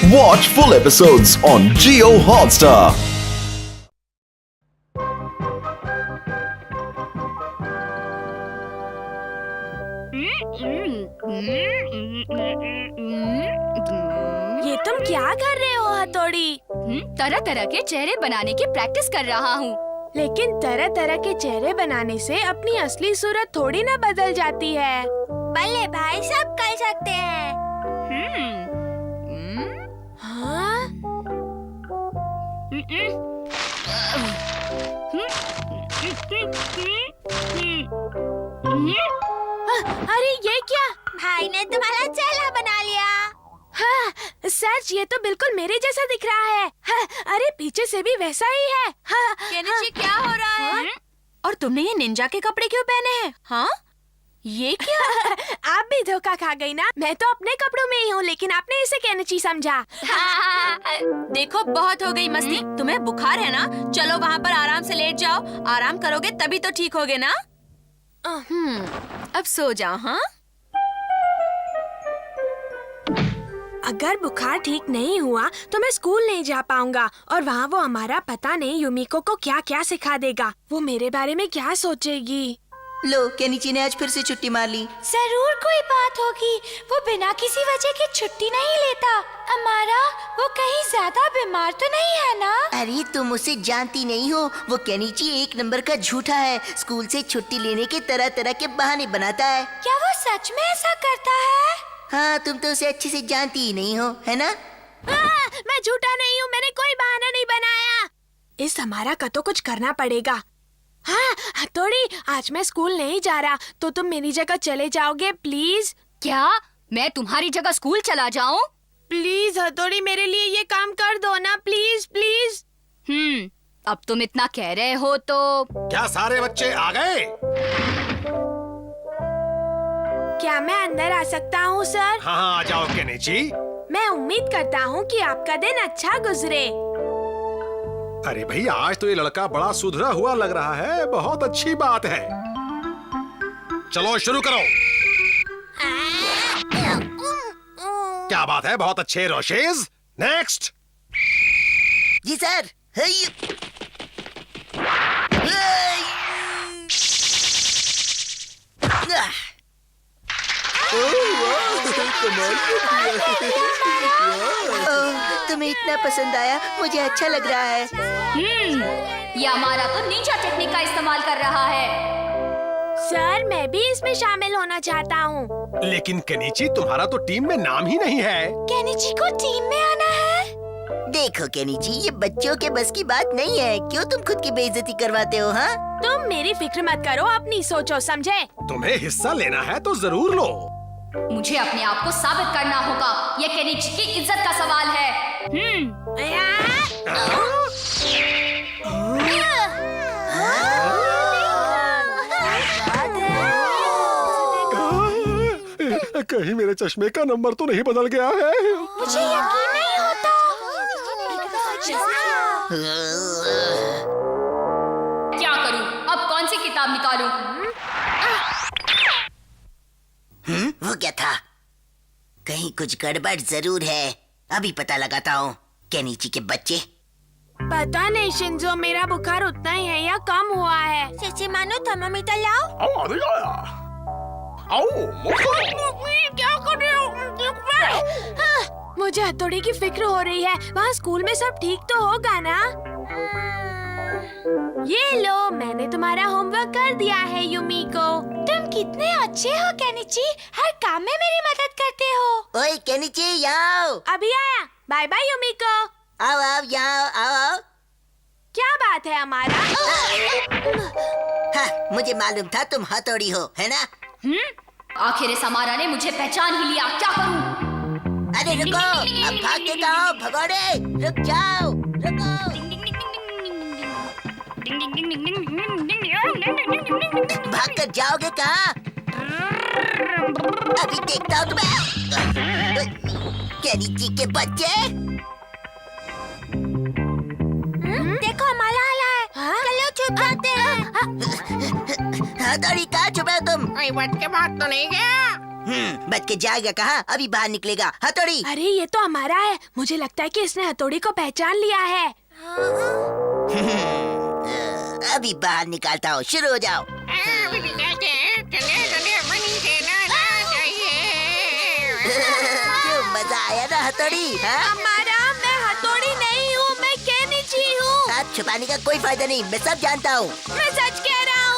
Watch full episodes on Jio Hotstar. ये तुम क्या कर रहे हो हथौड़ी? तरह तरह के चेहरे बनाने की प्रैक्टिस कर रहा हूँ। लेकिन तरह तरह के चेहरे बनाने से अपनी असली सूरत थोड़ी ना बदल जाती है। भले भाई सब कर सकते हैं। हाँ? अरे ये क्या? भाई ने तुम्हारा चेहरा बना लिया। हाँ, सच ये तो बिल्कुल मेरे जैसा दिख रहा है। हाँ, अरे पीछे से भी वैसा ही है। हाँ, केनिची क्या हो रहा है? हाँ? और तुमने ये निंजा के कपड़े क्यों पहने हैं? हाँ? ये क्या? आप भी धोखा खा गई ना। मैं तो अपने कपड़ों में ही हूँ, लेकिन आपने इसे केनिची समझा। देखो बहुत हो गई मस्ती। तुम्हें बुखार है ना? चलो वहाँ पर आराम से लेट जाओ। आराम करोगे तभी तो ठीक होगे ना? अब सो जाओ। हाँ? अगर बुखार ठीक नहीं हुआ तो मैं स्कूल नहीं जा पाऊंगा और वहाँ वो हमारा पता नहीं युमिको को क्या क्या सिखा देगा। वो मेरे बारे में क्या सोचेगी? लो, केनिची ने आज फिर से छुट्टी मार ली। जरूर कोई बात होगी। वो बिना किसी वजह की छुट्टी नहीं लेता। अमारा, वो कहीं ज्यादा बीमार तो नहीं है ना? अरे तुम उसे जानती नहीं हो। वो केनिची एक नंबर का झूठा है। स्कूल से छुट्टी लेने के तरह तरह के बहाने बनाता है। क्या वो सच में ऐसा करता है? हाँ, तुम तो उसे अच्छे से जानती ही नहीं हो, है ना? मैं झूठा नहीं हूँ। मैंने कोई बहाना नहीं बनाया। इस हमारा का तो कुछ करना पड़ेगा। हाँ, हथौड़ी, आज मैं स्कूल नहीं जा रहा तो तुम मेरी जगह चले जाओगे प्लीज? क्या मैं तुम्हारी जगह स्कूल चला जाऊँ? प्लीज हथौड़ी, मेरे लिए ये काम कर दो ना, प्लीज प्लीज। अब तुम इतना कह रहे हो तो क्या सारे बच्चे आ गए? क्या मैं अंदर आ सकता हूँ सर? हाँ, आ जाओ केनिची। मैं उम्मीद करता हूँ कि आपका दिन अच्छा गुजरे। अरे भाई, आज तो ये लड़का बड़ा सुधरा हुआ लग रहा है। बहुत अच्छी बात है। चलो शुरू करो। क्या बात है, बहुत अच्छे रोशेज। नेक्स्ट। जी सर। तुम्हें इतना पसंद आया, मुझे अच्छा लग रहा है। ये हमारा तो निंजा टेक्निक का इस्तेमाल कर रहा है। सर, मैं भी इसमें शामिल होना चाहता हूँ। लेकिन केनिची, तुम्हारा तो टीम में नाम ही नहीं है। केनिची को टीम में आना है? देखो केनिची, ये बच्चों के बस की बात नहीं है। क्यों तुम खुद की बेइज्जती करवाते हो? हाँ, तुम मेरी फिक्र मत करो, अपनी सोचो, समझे? तुम्हें हिस्सा लेना है तो जरूर लो। मुझे अपने आप को साबित करना होगा। ये केनिची की इज्जत का सवाल है। कहीं मेरे चश्मे का नंबर तो नहीं बदल गया है? मुझे यकीन नहीं होता। क्या करूं? अब कौन सी किताब निकालूं? वो क्या था? कहीं कुछ गड़बड़ जरूर है। अभी पता लगाता हूँ। केनिची के बच्चे। पता नहीं शिंजो, मेरा बुखार उतना ही है या कम हुआ है। चेची मानो, थर्मामीटर लाओ। क्या कर रहे हो? मुझे हथौड़ी की फिक्र हो रही है। वहाँ स्कूल में सब ठीक तो होगा ना? ये लो, मैंने तुम्हारा होमवर्क कर दिया है युमिको। तुम कितने अच्छे हो केनिची, हर काम में मेरी मदद करते हो। ओए केनिची, यहाँ आओ। अभी आया। Bye bye Yumiko. आओ आओ, यहाँ आओ। क्या बात है हमारा? हाँ, मुझे मालूम था तुम हथौड़ी हो, है ना? आखिर इस हमारा ने मुझे पहचान ही लिया। क्या करूं? अरे रुको, अब भागते कहाँ हो भगोड़े? रुक जाओ, रुको। भागकर जाओगे कहाँ? अभी देखता हूँ तुम्हें। केनिची के बच्चे। देखो हमारा आला है। चलो छुप जाते हैं। हथौड़ी, कहाँ छुपे हो तुम? कोई बच के बात तो नहीं गया। बच के जाएगा कहाँ? अभी बाहर निकलेगा। हथौड़ी। अरे ये तो हमारा है। मुझे लगता है कि इसने हथौड़ी को पहचान लिया है। अभी बाहर निकालता हूँ, शुरू हो जाओ। क्यों, मजा आया ना हथौड़ी? हाँ? हमारा, मैं हथौड़ी नहीं हूँ, मैं केनिची हूँ। आप छुपाने का कोई फायदा नहीं, मैं सब जानता हूँ। मैं सच कह रहा हूँ।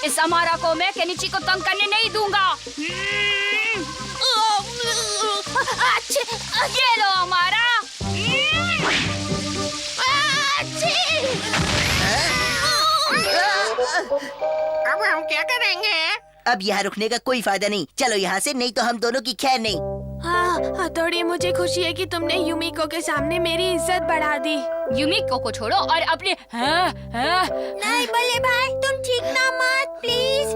इस अमारा को मैं केनिची को तंग करने नहीं दूंगा। ये लो अमारा। अब हम क्या करेंगे? अब यहाँ रुकने का कोई फायदा नहीं, चलो यहाँ से, नहीं तो हम दोनों की खैर नहीं। हाँ, हथौड़ी, मुझे खुशी है कि तुमने युमिको के सामने मेरी इज्जत बढ़ा दी। युमिको को छोड़ो और अपने नहीं बल्ले भाई, तुम ठीक ना मत प्लीज।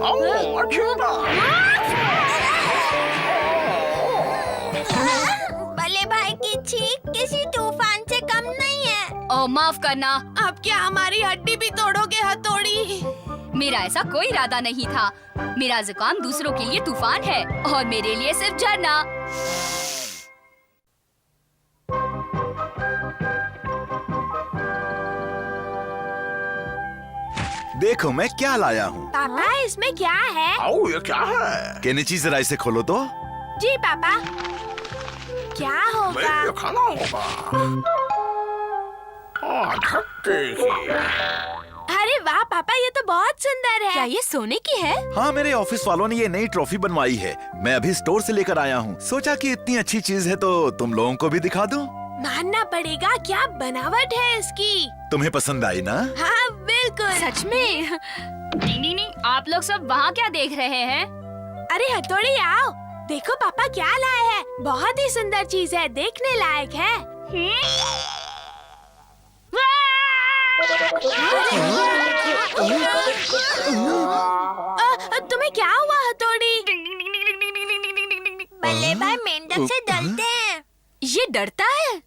बल्ले भाई की चीख किसी तूफान से कम नहीं है। ओ माफ करना, अब क्या हमारी हड्डी भी तोड़ोगे हथौड़ी? मेरा ऐसा कोई इरादा नहीं था। मेरा जुकाम दूसरों के लिए तूफान है और मेरे लिए सिर्फ झरना। देखो मैं क्या लाया हूँ। पापा, इसमें क्या है? ये क्या है? केनिची जरा इसे खोलो तो। जी पापा। क्या होगा? खाना होगा। अरे वाह पापा, ये तो बहुत सुंदर है। क्या ये सोने की है? हाँ, मेरे ऑफिस वालों ने ये नई ट्रॉफी बनवाई है। मैं अभी स्टोर से लेकर आया हूँ। सोचा कि इतनी अच्छी चीज है तो तुम लोगों को भी दिखा दूं। मानना पड़ेगा, क्या बनावट है इसकी। तुम्हें पसंद आई ना? हाँ बिल्कुल। सच में? नहीं, आप लोग सब वहाँ क्या देख रहे हैं? अरे हथौड़ी आओ, देखो पापा क्या लाए हैं। बहुत ही सुंदर चीज है, देखने लायक है। तुम्हें क्या हुआ हथौड़ी? बल्ले भाई मेंढक से डरते हैं। ये डरता है?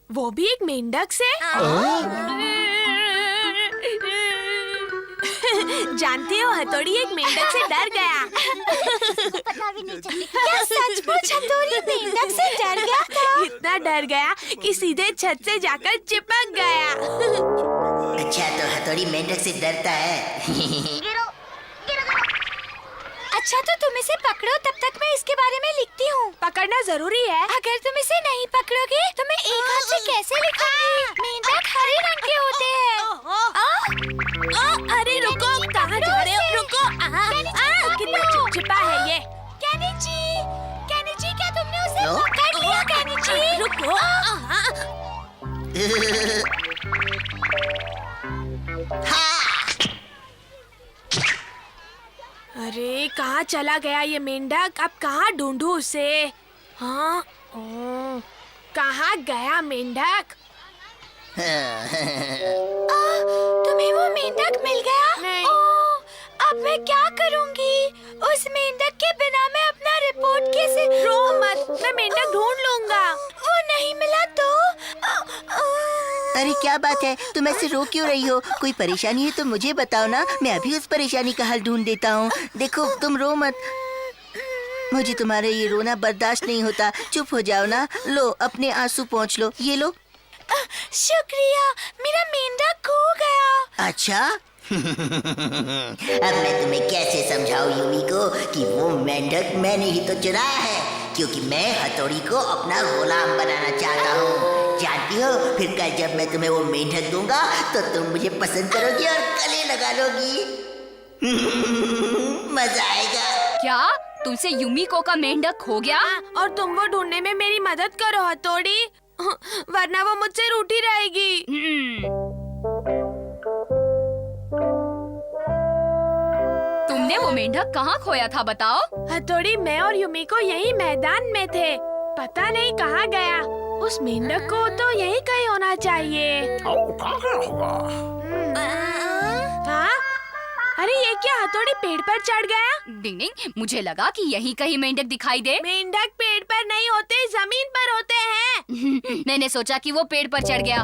वो भी एक मेंढक से? जानते हो, हथौड़ी एक मेंढक से डर गया। क्या सचमुच हथौड़ी मेंढक से डर गया था? इतना डर गया कि सीधे छत से जाकर चिपक गया। अच्छा, तो हथौड़ी मेंढक से डरता है। अच्छा, तो तुम इसे पकड़ो, तब तक मैं इसके बारे में लिखती हूँ। पकड़ना जरूरी है। अगर तुम इसे नहीं पकड़ोगे तो मैं एक हाथ से कैसे लिखूंगी? मेंढक हरे रंग के होते हैं। अरे रुको, कहाँ जा रहे हो? रुको। कितना चिपचिपा है ये। केनिची, केनिची, क्या तुमने उसे नो? पकड़ लिया? केनिची, रुको। अरे कहाँ चला गया ये मेंढक? अब कहाँ ढूंढूं उसे? हाँ, कहाँ गया मेंढक? तुम्हें वो मेंढक मिल गया? नहीं। ओह, अब मैं क्या करूंगी? उस मेंढक के बिना मैं अपना रिपोर्ट कैसे? रो मत, मैं मेंढक ढूंढ लूंगा। वो नहीं मिला तो? अरे क्या बात है, तुम ऐसे रो क्यों रही हो? कोई परेशानी है तो मुझे बताओ ना, मैं अभी उस परेशानी का हल ढूंढ देता हूँ। देखो, तुम रो मत, मुझे तुम्हारा ये रोना बर्दाश्त नहीं होता। चुप हो जाओ ना। लो, अपने आंसू पोंछ लो, ये लो। शुक्रिया, मेरा मेंढक खो गया। अच्छा? अब मैं तुम्हें कैसे समझाऊं युमिको कि वो मेंढक मैंने ही तो चुराया है, क्योंकि मैं हथौड़ी को अपना गुलाम बनाना चाहता हूँ। जानती हो, फिर कल जब मैं तुम्हें वो मेंढक दूंगा तो तुम मुझे पसंद करोगी और गले लगा लोगी। मजा आएगा। क्या तुमसे युमिको का मेंढक खो गया? और तुम वो ढूंढने में मेरी मदद करो हथौड़ी, वरना वो मुझसे रूठी रहेगी। तुमने वो मेंढक कहाँ खोया था बताओ? हथौड़ी, मैं और युमिको यही मैदान में थे, पता नहीं कहाँ गया। उस मेंढक को तो यही कहीं होना चाहिए। कहाँ गया होगा? हाँ? अरे ये क्या, हथौड़ी पेड़ पर चढ़ गया? डिंग डिंग, मुझे लगा कि यहीं कहीं मेंढक दिखाई दे। मेंढक पेड़ पर नहीं होते, जमीन पर होते हैं। मैंने सोचा कि वो पेड़ पर चढ़ गया।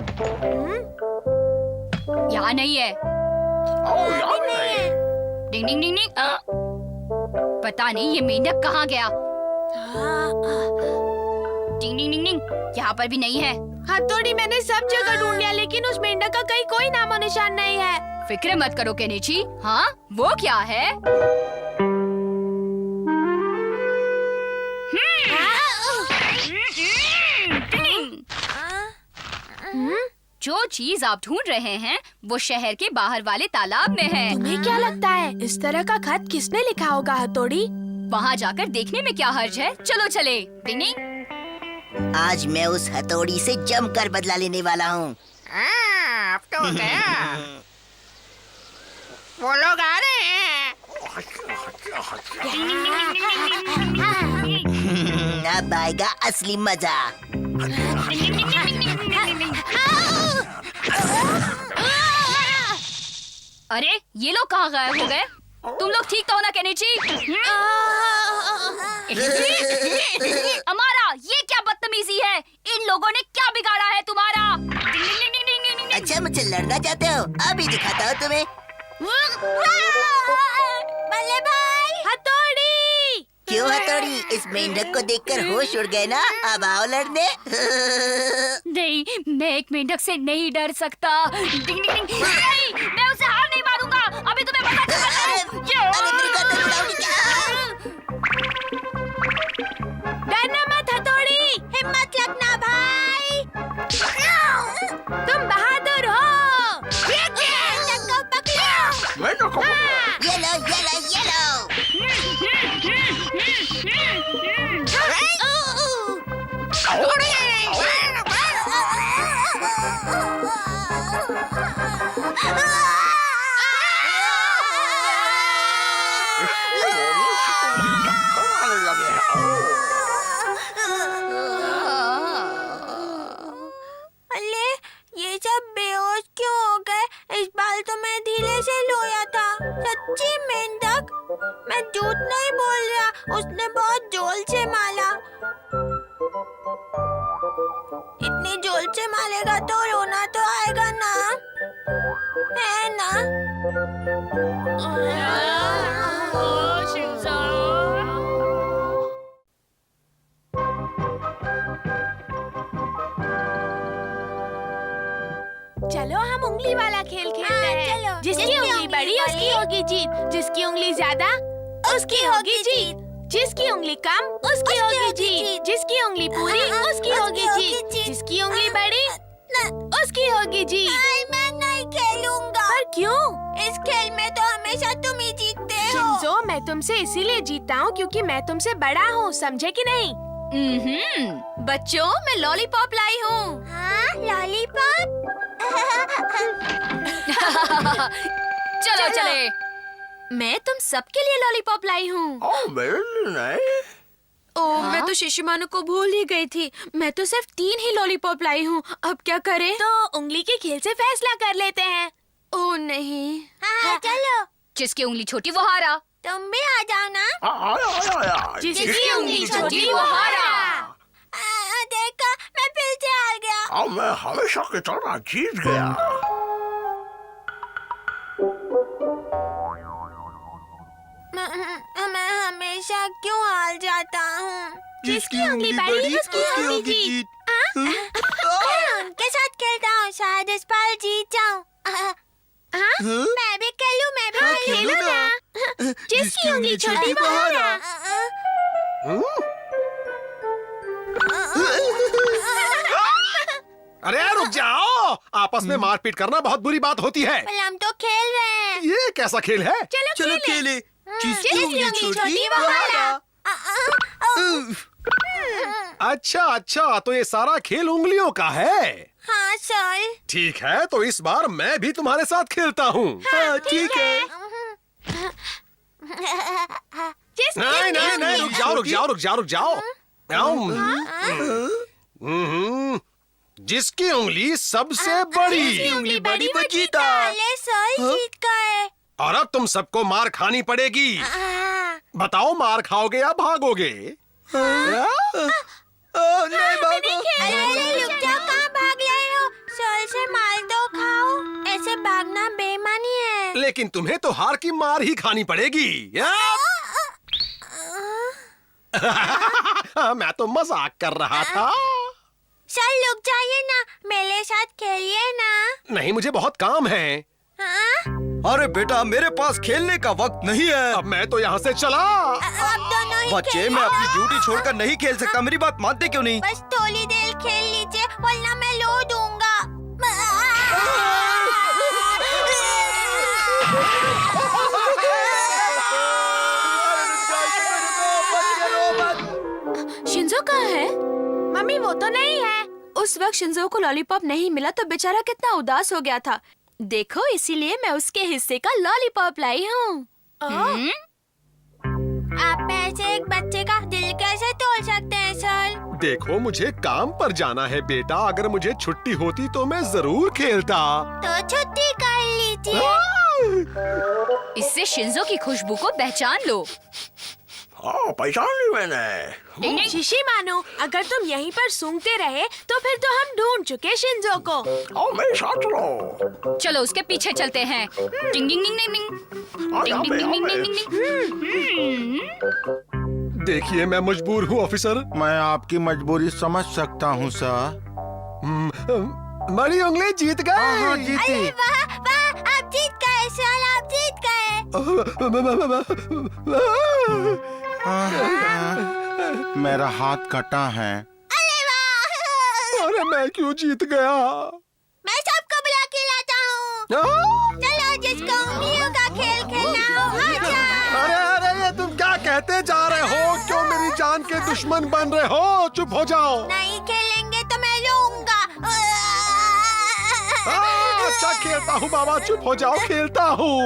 यहाँ नहीं है। यहाँ नहीं है। डिंग डिंग डिंग डिंग। पता नहीं ये मेंढक कहाँ गया। टिंग टिंग टिंग टिंग, यहाँ पर भी नहीं है। हथौड़ी मैंने सब जगह ढूंढ लिया लेकिन उस मेंढक का कहीं कोई नामो निशान नहीं है। फिक्र मत करो केनिची। हाँ, वो क्या है? जो चीज आप ढूंढ रहे हैं वो शहर के बाहर वाले तालाब में है। तुम्हें क्या लगता है इस तरह का खत किसने लिखा होगा हथौड़ी? वहाँ जाकर देखने में क्या हर्ज है। चलो चले। टिंग टिंग। आज मैं उस हथौड़ी से जमकर बदला लेने वाला हूँ। अब तो गया। वो लोग आ रहे हैं। अब आएगा असली मजा। अरे ये लोग कहाँ गायब हो गए? तुम लोग ठीक तो हो ना केनिची? अमारा, ये क्या बदतमीजी है? इन लोगों ने क्या बिगाड़ा है तुम्हारा? अच्छा मुझसे लड़ना चाहते हो? अभी दिखाता हूँ तुम्हें। बल्ले भाई, हथौड़ी! क्यों हथौड़ी? इस मेंढक को देखकर होश उड़ गए ना? अब आओ लड़ने। नहीं, मैं एक मेंढक से नहीं डर सकता। नहीं, मैं उसे हार नहीं मारूंगा। अभी तुम्हें पता चलेगा। अरे मेरी गर्दन उड़ाओगी क्या? डरना मत हथौड़ी, हिम्मत रखना भाई। तुम बहादुर हो। ये लो, ये लो, ये लो। अल्ले, ये सब बेहोश क्यों हो गए? इस बार तो मैं धीरे से लोया था। सच्ची मेंढक, मैं झूठ नहीं बोल रहा। उसने बहुत जोर से मारा। इतनी जोर से मारेगा तो रोना तो आएगा ना, है ना? चलो हम उंगली वाला खेल खेलते हैं। चलो। जिसकी उंगली बड़ी उसकी होगी जीत, जिसकी उंगली ज्यादा उसकी होगी जीत, जिसकी उंगली कम उसकी होगी जीत, जिसकी उंगली पूरी उसकी होगी जीत, जिसकी उंगली बड़ी उसकी होगी जीत। मैं नहीं खेलूंगा। पर क्यों? इस खेल में तो हमेशा तुम ही जीतते हो। शिंजो, मैं तुमसे इसीलिए जीतता हूँ क्योंकि मैं तुमसे बड़ा हूँ, समझे कि नहीं? बच्चों, मैं लॉलीपॉप लाई हूँ। हाँ, लॉलीपॉप। चलो चले। मैं तुम सबके लिए लॉलीपॉप लाई हूँ। ओह, मैं तो शिशुमानु को भूल ही गई थी। मैं तो सिर्फ 3 ही लॉलीपॉप लाई हूँ। अब क्या करें? तो उंगली के खेल से फैसला कर लेते हैं। ओह नहीं। हाँ, चलो। जिसकी उंगली छोटी वो हारा। तुम भी आ जाओ ना। जिसकी उंगली छोटी वो हारा। देखा, मैं फिर से हार गया। मैं हमेशा की तरह जीत गया। मैं हमेशा क्यों हार जाता हूँ? जिसकी उंगली बड़ी उसकी होगी जीत। मैं उनके साथ खेलता हूँ, शायद इस बार जीत जाऊँ। मैं भी खेलूं, मैं भी खेलूं ना। जिसकी उंगली छोटी वो हारा। अरे रुक जाओ, आपस में मारपीट करना बहुत बुरी बात होती है। हम तो खेल रहे हैं। ये कैसा खेल है? चलो खेले। जिसकी उंगली छोटी वो हारा। अच्छा, तो ये सारा खेल उंगलियों का है। हाँ सर। ठीक है, तो इस बार मैं भी तुम्हारे साथ खेलता हूँ। हाँ, ठीक है। नहीं, रुक जाओ। जिसकी उंगली सबसे बड़ी। उंगली बड़ी वो जीता। सर जीत गए। और अब तुम सबको मार खानी पड़ेगी। बताओ, मार खाओगे या भागोगे? नहीं भागो। अरे रुक जाओ, कहाँ भाग रहे हो? सर से मार दो, खाओ। ऐसे भागना बेईमानी है। लेकिन तुम्हें तो हार की मार ही खानी पड़ेगी। मैं तो मजाक कर रहा था। सर रुक जाइए ना, मेरे साथ खेलिए ना। नहीं, मुझे बहुत काम है। हाँ? अरे बेटा, मेरे पास खेलने का वक्त नहीं है। अब मैं तो यहाँ से चला। अब दोनों ही बच्चे, खेल- मैं अपनी ड्यूटी छोड़कर नहीं खेल सकता। मेरी बात मानते क्यों नहीं? बस थोड़ी देर खेल लीजिए, वरना मैं लो दूंगा। शिंजो कहाँ है? मम्मी वो तो नहीं है। उस वक्त शिंजो को लॉलीपॉप नहीं मिला तो बेचारा कितना उदास हो गया था। देखो, इसीलिए मैं उसके हिस्से का लॉलीपॉप लाई हूँ। आप ऐसे एक बच्चे का दिल कैसे तोड़ सकते हैं सर? देखो, मुझे काम पर जाना है बेटा। अगर मुझे छुट्टी होती तो मैं जरूर खेलता। तो छुट्टी कर लीजिए। इससे शिंजो की खुशबू को पहचान लो। हाँ, पहचान ली मैंने। शिशी मानो, अगर तुम यहीं पर सूंघते रहे तो फिर तो हम ढूंढ चुके शिंजो को। आओ मेरे साथ चलो। चलो उसके पीछे चलते हैं। टिंग टिंग टिंग टिंग टिंग आ टिंग जाओ, टिंग टिंग आओ, टिंग टिंग टिंग। देखिए, मैं मजबूर हूँ ऑफिसर। मैं आपकी मजबूरी समझ सकता हूँ सर। बड़ी उंगली जीत हाँ, गए। जीती। वाह वाह, आप जीत गए सर, आप जीत गए। मेरा हाथ कटा है। अरे वाह! अरे मैं क्यों जीत गया? मैं सबको बुला के लाता हूँ। चलो, जिसको उंगलियों का खेल खेलना हो, आ जाओ। अरे अरे, ये तुम क्या कहते जा रहे हो? क्यों मेरी जान के दुश्मन बन रहे हो? चुप हो जाओ। नहीं खेलेंगे तो मैं लूंगा। अच्छा खेलता हूँ बाबा, चुप हो जाओ, खेलता हूँ।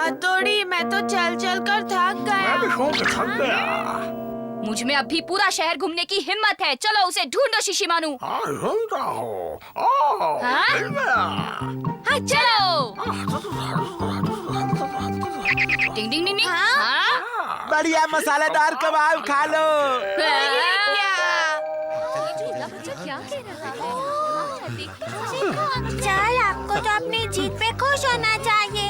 हथौड़ी, मैं तो चल चल कर थक गया। मैं भी सो के थक गया। मुझ में अभी पूरा शहर घूमने की हिम्मत है। चलो उसे ढूंढो शिशिमानु। हाँ, सुनता हूँ। हाँ? मिल गया। हाँ, चलो। टिंग टिंग टिंग टिंग। हाँ? बढ़िया मसालेदार कबाब खा लो। क्या कह रहा है? चल, आपको तो अपनी जीत पे खुश होना चाहिए।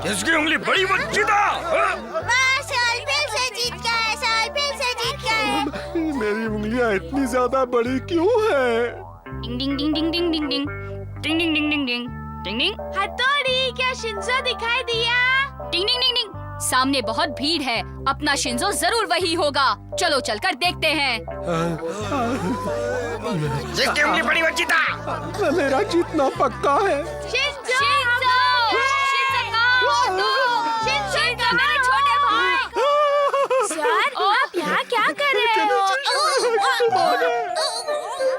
किसकी उंगली बड़ी बच्ची था? वाह सर, फिर से जीत गए सर, फिर से जीत गए। मेरी उंगलियां इतनी ज्यादा बड़ी क्यों है? टिंग टिंग टिंग टिंग टिंग टिंग टिंग टिंग टिंग टिंग टिंग टिंग टिंग टिंग हथौड़ी, क्या शिंजो दिखाई दिया? टिंग टिंग टिंग टिंग। सामने बहुत भीड़ है। अपना शिंजो जरूर वही होगा। चलो चलकर देखते हैं। किसकी उंगली बड़ी बच्ची था? मेरा जीतना पक्का है। शिंजो! शिंजो मेरे छोटे भाई। सर, आप यहाँ क्या कर रहे हो?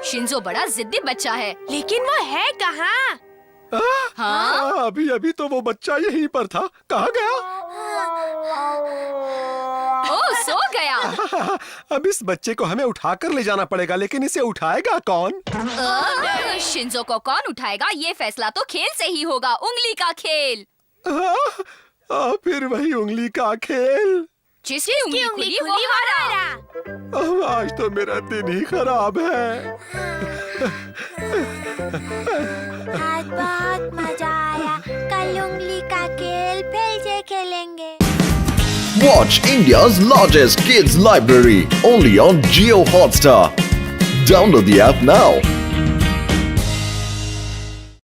शिंजो बड़ा जिद्दी बच्चा है। लेकिन वो है कहाँ? हाँ? अभी अभी तो वो बच्चा यहीं पर था। कहाँ गया? ओ, सो गया। अब इस बच्चे को हमें उठाकर ले जाना पड़ेगा, लेकिन इसे उठाएगा कौन? शिंजो को कौन उठाएगा? ये फैसला तो खेल से ही होगा। उंगली का खेल। फिर वही उंगली का खेल। जिसकी उंगली खुली वो हारा। आज तो मेरा दिन ही खराब है। आज बहुत मजा आया। कल उंगली का खेल फिर से खेलेंगे। Watch India's largest kids library only on Jio Hotstar. Download the app now.